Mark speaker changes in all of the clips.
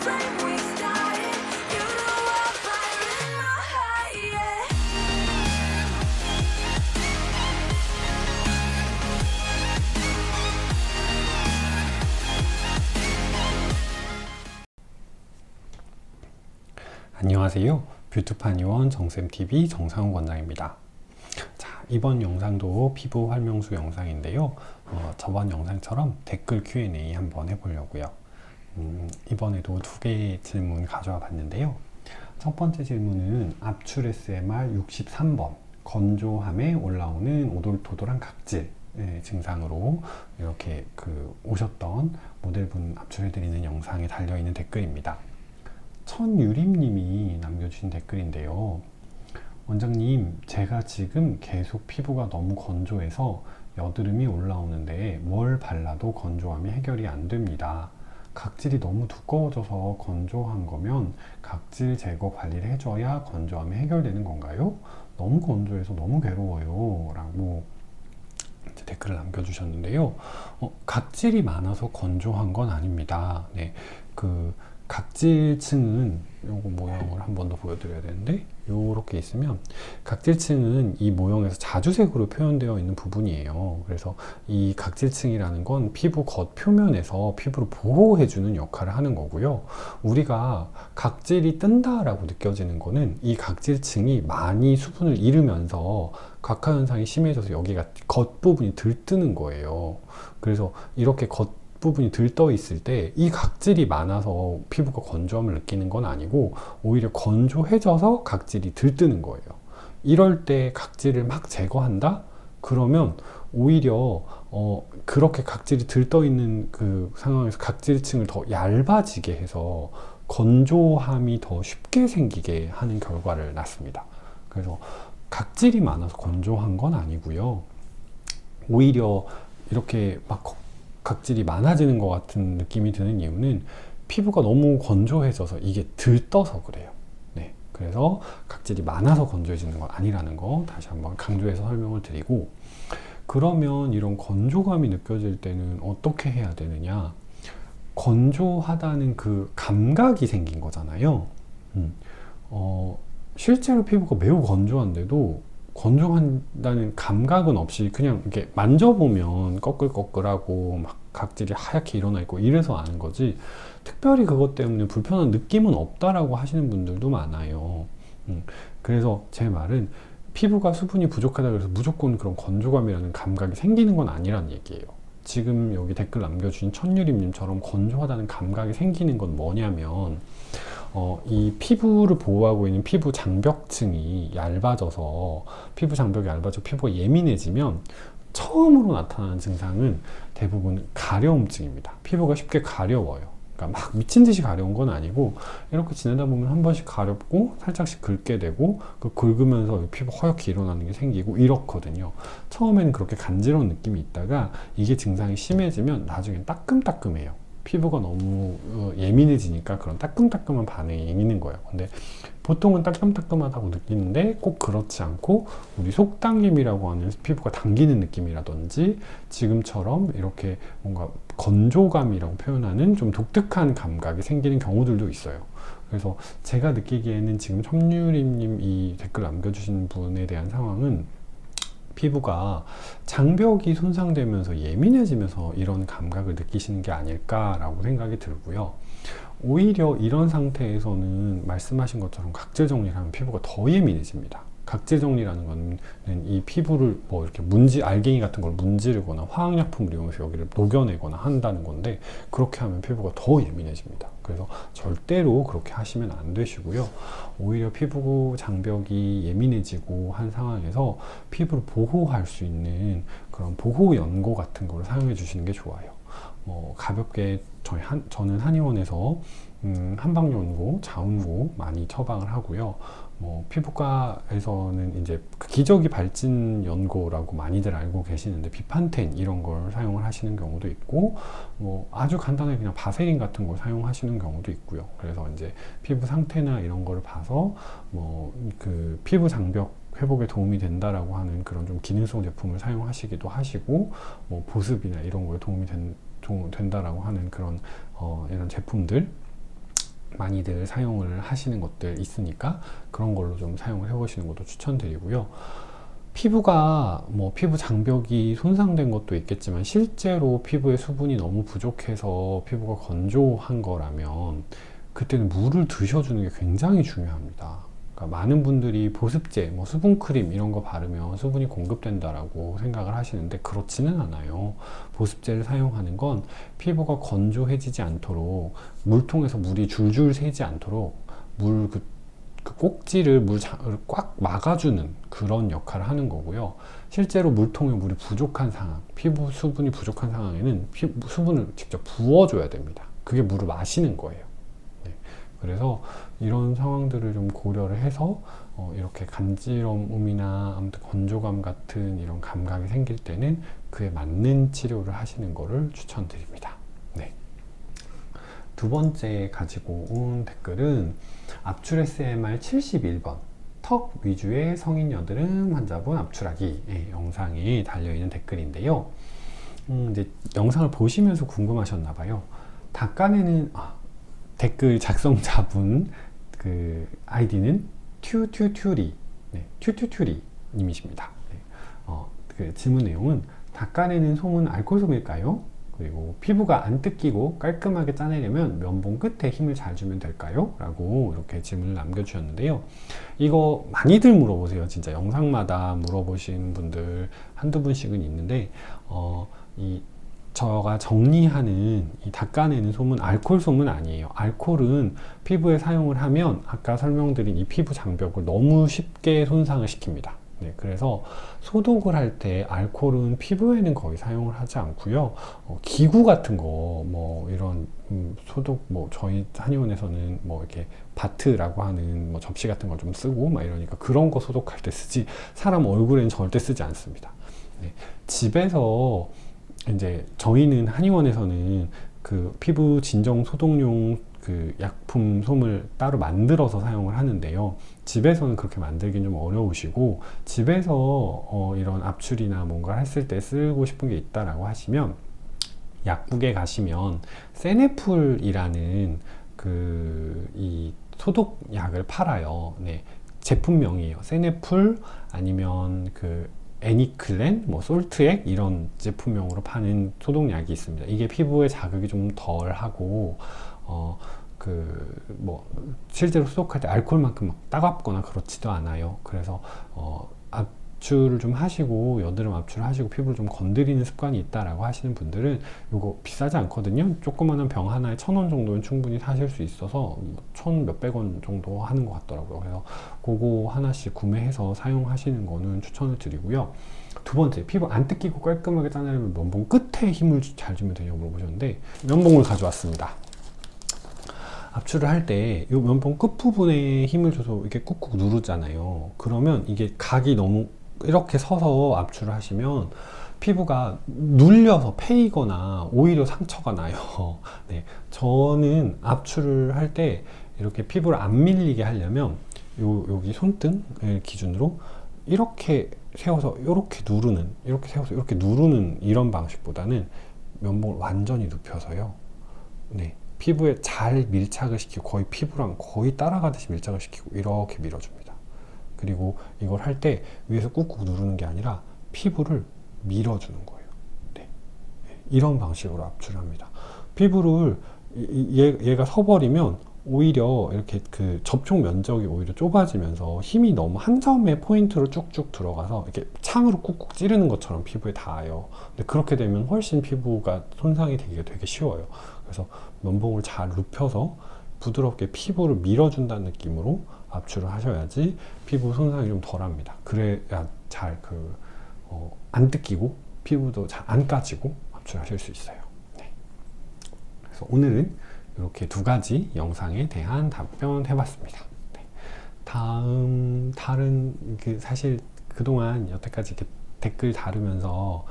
Speaker 1: flame we started. You know I'll fire in my heart, yeah.
Speaker 2: 안녕하세요. 뷰투판 요원 정쌤TV 정상훈 권장입니다. 자, 이번 영상도 피부 활명수 영상인데요. 저번 영상처럼 댓글 Q&A 한번 해보려고요. 이번에도 두 개의 질문 가져와 봤는데요. 첫 번째 질문은 압출 SMR 63번 건조함에 올라오는 오돌토돌한 각질 증상으로 이렇게 오셨던 모델분 압출해드리는 영상에 달려있는 댓글입니다. 천유림님이 남겨주신 댓글인데요. 원장님, 제가 지금 계속 피부가 너무 건조해서 여드름이 올라오는데 뭘 발라도 건조함이 해결이 안 됩니다. 각질이 너무 두꺼워져서 건조한 거면 각질 제거 관리를 해줘야 건조함이 해결되는 건가요? 너무 건조해서 너무 괴로워요. 라고 댓글을 남겨주셨는데요. 각질이 많아서 건조한 건 아닙니다. 네, 각질층은 요거 모형을 한 번 더 보여드려야 되는데 요렇게 있으면 각질층은 이 모형에서 자주색으로 표현되어 있는 부분이에요. 그래서 이 각질층이라는 건 피부 겉표면에서 피부를 보호해주는 역할을 하는 거고요. 우리가 각질이 뜬다라고 느껴지는 거는 이 각질층이 많이 수분을 잃으면서 각화 현상이 심해져서 여기가 겉부분이 들뜨는 거예요. 그래서 이렇게 부분이 들떠 있을 때 이 각질이 많아서 피부가 건조함을 느끼는 건 아니고 오히려 건조해져서 각질이 들뜨는 거예요. 이럴 때 각질을 막 제거한다? 그러면 오히려 그렇게 각질이 들떠 있는 그 상황에서 각질층을 더 얇아지게 해서 건조함이 더 쉽게 생기게 하는 결과를 낳습니다. 그래서 각질이 많아서 건조한 건 아니고요. 오히려 이렇게 막 각질이 많아지는 것 같은 느낌이 드는 이유는 피부가 너무 건조해져서 이게 들떠서 그래요. 네, 그래서 각질이 많아서 건조해지는 건 아니라는 거 다시 한번 강조해서 설명을 드리고, 그러면 이런 건조감이 느껴질 때는 어떻게 해야 되느냐? 건조하다는 그 감각이 생긴 거잖아요. 실제로 피부가 매우 건조한데도 건조한다는 감각은 없이 그냥 이렇게 만져보면 꺼끌꺼끌하고 막 각질이 하얗게 일어나 있고 이래서 아는 거지, 특별히 그것 때문에 불편한 느낌은 없다라고 하시는 분들도 많아요. 그래서 제 말은 피부가 수분이 부족하다 그래서 무조건 그런 건조감이라는 감각이 생기는 건 아니란 얘기예요. 지금 여기 댓글 남겨주신 천유림님처럼 건조하다는 감각이 생기는 건 뭐냐면 이 피부를 보호하고 있는 피부 장벽층이 얇아져서 피부 장벽이 얇아져 피부가 예민해지면 처음으로 나타나는 증상은 대부분 가려움증입니다. 피부가 쉽게 가려워요. 그러니까 막 미친 듯이 가려운 건 아니고 이렇게 지내다 보면 한 번씩 가렵고 살짝씩 긁게 되고 그 긁으면서 피부 허옇게 일어나는 게 생기고 이렇거든요. 처음에는 그렇게 간지러운 느낌이 있다가 이게 증상이 심해지면 나중엔 따끔따끔해요. 피부가 너무 예민해지니까 그런 따끔따끔한 반응이 있는 거예요. 근데 보통은 따끔따끔하다고 느끼는데 꼭 그렇지 않고 우리 속당김이라고 하는 피부가 당기는 느낌이라든지 지금처럼 이렇게 뭔가 건조감이라고 표현하는 좀 독특한 감각이 생기는 경우들도 있어요. 그래서 제가 느끼기에는 지금 천유림님 이 댓글 남겨주신 분에 대한 상황은 피부가 장벽이 손상되면서 예민해지면서 이런 감각을 느끼시는 게 아닐까라고 생각이 들고요. 오히려 이런 상태에서는 말씀하신 것처럼 각질 정리를 하면 피부가 더 예민해집니다. 각질 정리라는 거는 이 피부를 뭐 이렇게 알갱이 같은 걸 문지르거나 화학약품을 이용해서 여기를 녹여내거나 한다는 건데, 그렇게 하면 피부가 더 예민해집니다. 그래서 절대로 그렇게 하시면 안 되시고요. 오히려 피부 장벽이 예민해지고 한 상황에서 피부를 보호할 수 있는 그런 보호 연고 같은 걸 사용해 주시는 게 좋아요. 가볍게 저는 한의원에서 한방연고, 자운고 많이 처방을 하고요. 피부과에서는 이제 기저귀 발진 연고라고 많이들 알고 계시는데 비판텐 이런 걸 사용을 하시는 경우도 있고, 아주 간단하게 그냥 바세린 같은 걸 사용하시는 경우도 있고요. 그래서 이제 피부 상태나 이런 거를 봐서 피부 장벽 회복에 도움이 된다라고 하는 그런 좀 기능성 제품을 사용하시기도 하시고, 보습이나 이런 거에 도움이 된다라고 하는 그런 이런 제품들 많이들 사용을 하시는 것들 있으니까 그런 걸로 좀 사용을 해보시는 것도 추천드리고요. 피부가 뭐 피부 장벽이 손상된 것도 있겠지만 실제로 피부에 수분이 너무 부족해서 피부가 건조한 거라면 그때는 물을 드셔주는 게 굉장히 중요합니다. 그러니까 많은 분들이 보습제, 뭐 수분크림 이런 거 바르면 수분이 공급된다라고 생각을 하시는데 그렇지는 않아요. 보습제를 사용하는 건 피부가 건조해지지 않도록 물통에서 물이 줄줄 새지 않도록 그 꼭지를 꽉 막아주는 그런 역할을 하는 거고요. 실제로 물통에 물이 부족한 상황, 피부 수분이 부족한 상황에는 수분을 직접 부어줘야 됩니다. 그게 물을 마시는 거예요. 네. 그래서 이런 상황들을 좀 고려를 해서 이렇게 간지러움이나 아무튼 건조감 같은 이런 감각이 생길 때는 그에 맞는 치료를 하시는 것을 추천드립니다. 네. 두 번째 가지고 온 댓글은 압출 SMR 71번 턱 위주의 성인 여드름 환자분 압출하기 영상에 달려있는 댓글인데요. 이제 영상을 보시면서 궁금하셨나봐요. 닦아내는 댓글 작성자분 그 아이디는 튜튜튜리 튜튜튜리 님이십니다. 그 질문 내용은 닦아내는 솜은 알코올솜일까요? 그리고 피부가 안 뜯기고 깔끔하게 짜내려면 면봉 끝에 힘을 잘 주면 될까요? 라고 이렇게 질문을 남겨주셨는데요. 이거 많이들 물어보세요. 진짜 영상마다 물어보신 분들 한두 분씩은 있는데 제가 정리하는 이 닦아내는 솜은 알코올 솜은 아니에요. 알코올은 피부에 사용을 하면 아까 설명드린 이 피부 장벽을 너무 쉽게 손상을 시킵니다. 네, 그래서 소독을 할 때 알코올은 피부에는 거의 사용을 하지 않고요. 기구 같은 거, 뭐 이런 소독, 뭐 저희 한의원에서는 뭐 이렇게 바트라고 하는 뭐 접시 같은 걸 좀 쓰고 막 이러니까 그런 거 소독할 때 쓰지 사람 얼굴에는 절대 쓰지 않습니다. 네, 집에서 이제 저희는 한의원에서는 그 피부 진정 소독용 그 약품 솜을 따로 만들어서 사용을 하는데요. 집에서는 그렇게 만들긴 좀 어려우시고 집에서 이런 압출이나 뭔가 했을 때 쓰고 싶은 게 있다라고 하시면 약국에 가시면 세네풀이라는 이 소독약을 팔아요. 네, 제품명이에요. 세네풀 아니면 그 애니클렌, 뭐 솔트액 이런 제품명으로 파는 소독약이 있습니다. 이게 피부에 자극이 좀 덜하고 뭐 실제로 소독할 때 알코올만큼 막 따갑거나 그렇지도 않아요. 그래서 압출을 좀 하시고 여드름 압출을 하시고 피부를 좀 건드리는 습관이 있다라고 하시는 분들은 이거 비싸지 않거든요. 조그마한 병 하나에 1,000원 정도는 충분히 사실 수 있어서 1,000 몇백 원 정도 하는 것 같더라고요. 그래서 그거 하나씩 구매해서 사용하시는 거는 추천을 드리고요. 두 번째, 피부 안 뜯기고 깔끔하게 짜내려면 면봉 끝에 힘을 잘 주면 되냐고 물어보셨는데 면봉을 가져왔습니다. 압출을 할 때 이 면봉 끝부분에 힘을 줘서 이렇게 꾹꾹 누르잖아요. 그러면 이게 각이 너무 이렇게 서서 압출을 하시면 피부가 눌려서 패이거나 오히려 상처가 나요. 네, 저는 압출을 할 때 이렇게 피부를 안 밀리게 하려면 여기 손등을 기준으로 이렇게 세워서 이렇게 누르는, 이렇게 세워서 이렇게 누르는 이런 방식보다는 면봉을 완전히 눕혀서요. 네, 피부에 잘 밀착을 시키고 거의 피부랑 거의 따라가듯이 밀착을 시키고 이렇게 밀어줍니다. 그리고 이걸 할 때 위에서 꾹꾹 누르는 게 아니라 피부를 밀어주는 거예요. 네. 이런 방식으로 압출을 합니다. 피부를 얘가 서버리면 오히려 이렇게 그 접촉 면적이 오히려 좁아지면서 힘이 너무 한 점의 포인트로 쭉쭉 들어가서 이렇게 창으로 꾹꾹 찌르는 것처럼 피부에 닿아요. 근데 그렇게 되면 훨씬 피부가 손상이 되기가 되게 쉬워요. 그래서 면봉을 잘 눕혀서 부드럽게 피부를 밀어준다는 느낌으로 압출을 하셔야지 피부 손상이 좀 덜합니다. 그래야 잘 안 뜯기고 피부도 잘 안 까지고 압출하실 수 있어요. 네. 그래서 오늘은 이렇게 두 가지 영상에 대한 답변 해봤습니다. 네. 다른 사실 그동안 여태까지 이렇게 댓글 다루면서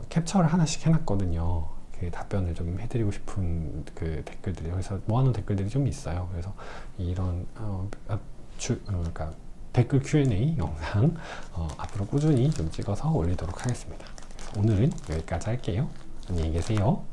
Speaker 2: 캡처를 하나씩 해놨거든요. 답변을 좀 해드리고 싶은 그 댓글들이 그래서 모아놓은 댓글들이 좀 있어요. 그래서 이런 그러니까 댓글 Q&A 영상 앞으로 꾸준히 좀 찍어서 올리도록 하겠습니다. 오늘은 여기까지 할게요. 안녕히 계세요.